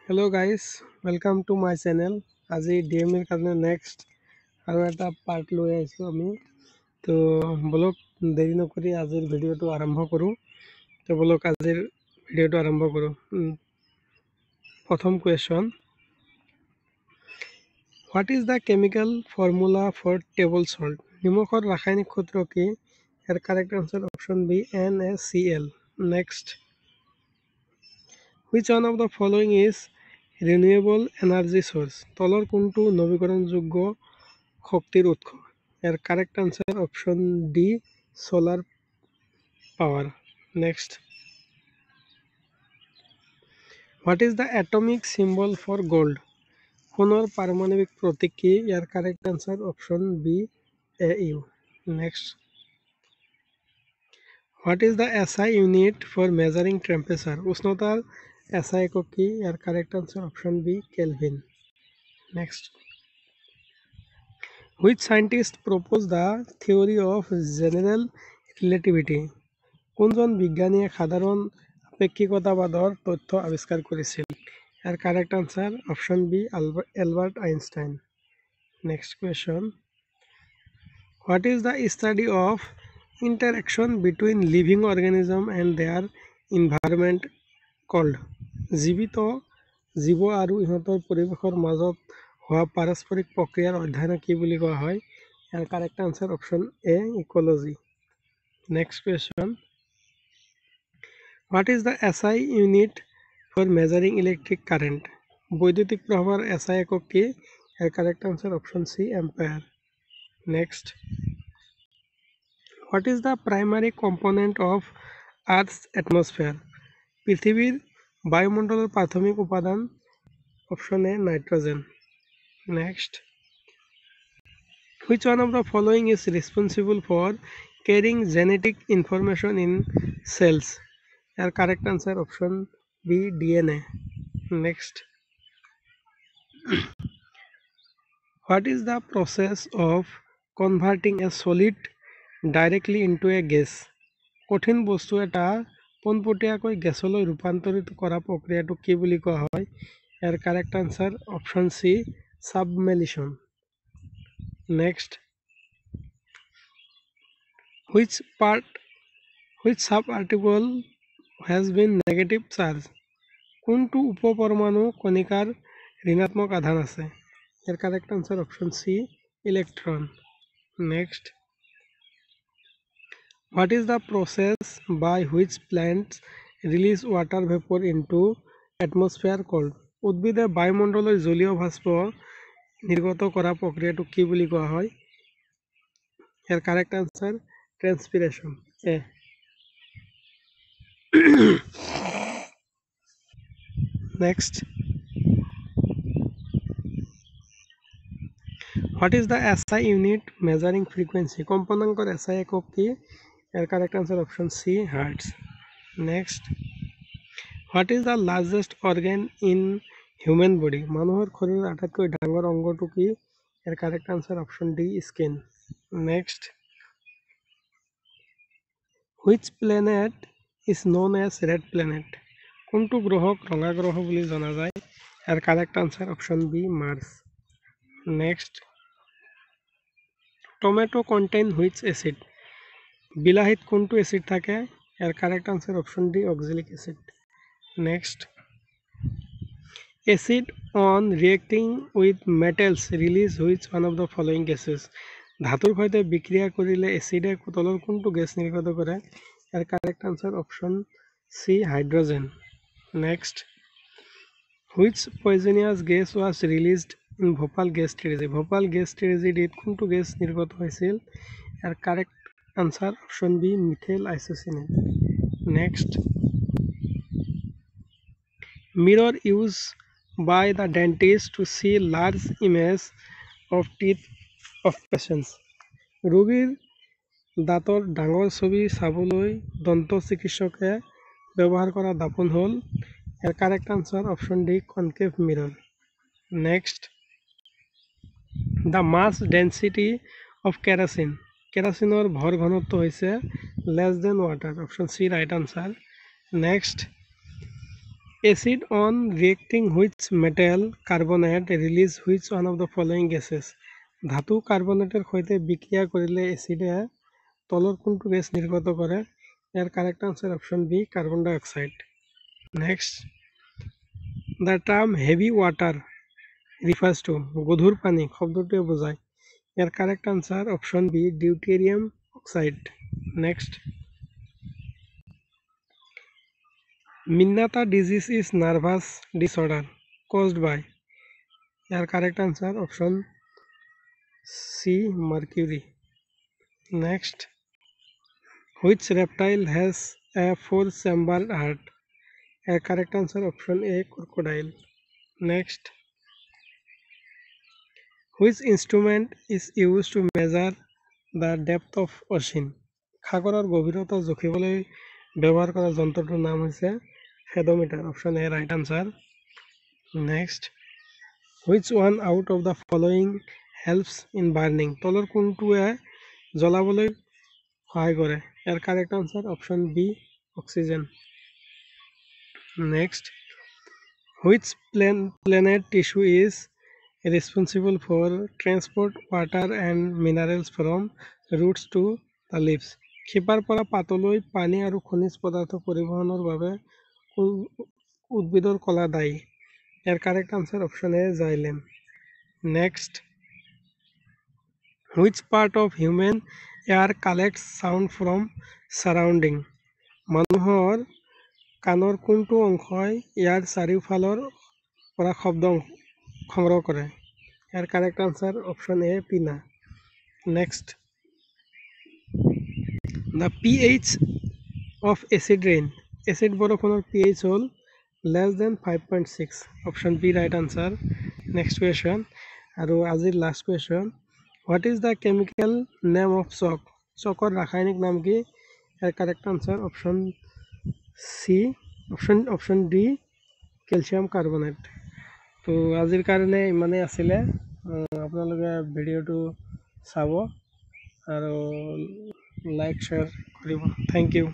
Hello guys, welcome to my channel. আজি DM এৰ কাৰণে নেক্সট আৰু এটা পাৰ্ট লৈ আহিছোঁ আমি। তো বলক দেৰি নকৰি আজিৰ ভিডিঅ'টো আৰম্ভ কৰোঁ। তো বলক আজিৰ ভিডিঅ'টো আৰম্ভ কৰোঁ। প্ৰথম question, what is the chemical formula for table salt? নিমখৰ ৰাসায়নিক সূত্ৰ কি? ইয়াৰ correct answer option B NaCl. Next, which one of the following is renewable energy source? তলৰ কোনটো নৱীকৰণযোগ্য শক্তিৰ উৎস? ইয়াৰ correct answer option D solar power. Next, what is the atomic symbol for gold? সোণৰ পাৰমাণৱিক প্ৰতীক কি? ইয়াৰ correct answer option B AU. Next, what is the SI unit for measuring temperature? উষ্ণতাৰ SI একক কি? ইয়াৰ correct answer option B kelvin. Next, which scientist proposed the theory of general relativity? কোনজন বিজ্ঞানীয়ে সাধাৰণ আপেক্ষিকতাবাদৰ তথ্য আৱিষ্কাৰ কৰিছিল? ইয়াৰ correct answer option B Albert Einstein. Next question, what is the study of interaction between living organism and their environment called? জীৱিত জীৱ আৰু ইহঁতৰ পৰিৱেশৰ মাজত হোৱা পাৰস্পৰিক প্ৰক্ৰিয়াৰ অধ্যয়নক কি বুলি কোৱা হয়? ইয়াৰ correct answer option A ecology. Next question, what is the SI unit for measuring electric current? বৈদ্যুতিক প্ৰবাহৰ SI একক কি? ইয়াৰ correct answer option C ampere. Next, what is the primary component of earth's atmosphere? পৃথিৱীৰ বায়ুমণ্ডলৰ প্ৰাথমিক উপাদান option A nitrogen. Next, which one of the following is responsible for carrying genetic information in cells? Your correct answer option B DNA. Next, what is the process of converting a solid directly into a gas? কঠিন বস্তু এটা পোনপটীয়াকৈ গেছলৈ ৰূপান্তৰিত কৰা প্ৰক্ৰিয়াটো কি বুলি কোৱা হয়? ইয়াৰ correct answer option C sublimation. Next, which sub-particle has been negative charge? কোনটো উপপৰমাণু কণিকাৰ ঋণাত্মক আধান আছে? ইয়াৰ correct answer option C electron. Next, what is the process by which plants release water vapor into atmosphere called? উদ্ভিদে বায়ুমণ্ডলৰ জলীয় বাষ্প নিৰ্গত কৰা প্ৰক্ৰিয়াটো কি বুলি কোৱা হয়? ইয়াৰ correct answer transpiration A. Next, what is the SI unit measuring frequency? কম্পনাঙ্কৰ SI একক কি? ইয়াৰ correct answer option C hertz. Next, what is the largest organ in human body? মানুহৰ শৰীৰৰ আটাইতকৈ ডাঙৰ অংগটো কি? ইয়াৰ correct answer option D skin. Next, which planet is known as red planet? কোনটো গ্ৰহক ৰঙা গ্ৰহ বুলি জনা যায়? ইয়াৰ correct answer option B Mars. Next, tomato contain which acid? বিলাহীত কোনটো এচিড থাকে? ইয়াৰ correct answer option D oxalic acid. Next, acid on reacting with metals release which one of the following gases? ধাতুৰ সৈতে বিক্ৰিয়া কৰিলে এচিডে তলৰ কোনটো গেছ নিৰ্গত কৰে? ইয়াৰ correct answer option C hydrogen. Next, which poisonous gas was released in Bhopal gas tragedy? Bhopal gas ট্ৰেজেডিত কোনটো গেছ নিৰ্গত হৈছিল? ইয়াৰ correct answer option B methyl isocyanate. Next, mirror used by the dentist to see large image of teeth of patients. ৰোগীৰ দাঁতৰ ডাঙৰ ছবি চাবলৈ দন্ত চিকিৎসকে ব্যৱহাৰ কৰা দাপোন হ'ল? ইয়াৰ correct answer option D concave mirror. Next, the mass density of kerosene? কেৰাচিনৰ ভৰ ঘনত্ব হৈছে less than water. Option C right answer. Next, Acid on reacting which metal carbonate release which one of the following gases? ধাতু কার্বনেটের সৈতে বিক্রিয়া করিলে এসিডে তলর কোনটো গ্যাস নির্গত করে? এর correct answer option B carbon ডাই অক্সাইড। Next, the term heavy water refers to গধুর পানি শব্দটোৱে বোঝায়। এর correct answer option B deuterium oxide. Next, Minnata disease is nervous disorder caused by. Your correct answer option C mercury. Next, which reptile has a four-chambered heart? Your correct answer option A crocodile. Next, which instrument is used to measure the depth of ocean? সাগৰৰ গভীৰতা জোখিবলৈ ব্যৱহাৰ কৰা যন্ত্ৰটোৰ নাম হৈছে pedometer. Option A right answer. Next, which one out of the following helps in burning? তলৰ কোনটোৱে জ্বলাবলৈ সহায় কৰে? ইয়াৰ correct answer option B oxygen. Next, which planet tissue is responsible for transport water and minerals from roots to the leaves? শিপাৰ পৰা পাতলৈ পানী আৰু খনিজ পদাৰ্থ পৰিবহণৰ বাবে উদ্ভিদৰ কলা দায়ী। ইয়াৰ correct answer option A xylem. Next, which part of human ear collects sound from surrounding? মানুহৰ কাণৰ কোনটো অংশই ইয়াৰ চাৰিওফালৰ পৰা শব্দ সংগ্ৰহ কৰে? ইয়াৰ কাৰেক্ট আনসাৰ অপশন এ পিনা। Next, the pH of acid rain. Acid বৰষুণৰ pH হ'ল less than 5.6. Option B right answer. Next question, আৰু আজিৰ last question, what is the chemical name of chalk? চকৰ ৰাসায়নিক নাম কি? ইয়াৰ correct answer option C option D calcium carbonate. তো আজিৰ কাৰণে ইমানেই আছিলে। আপোনালোকে ভিডিঅ'টো চাব আৰু লাইক শ্বেয়াৰ কৰিব। Thank U.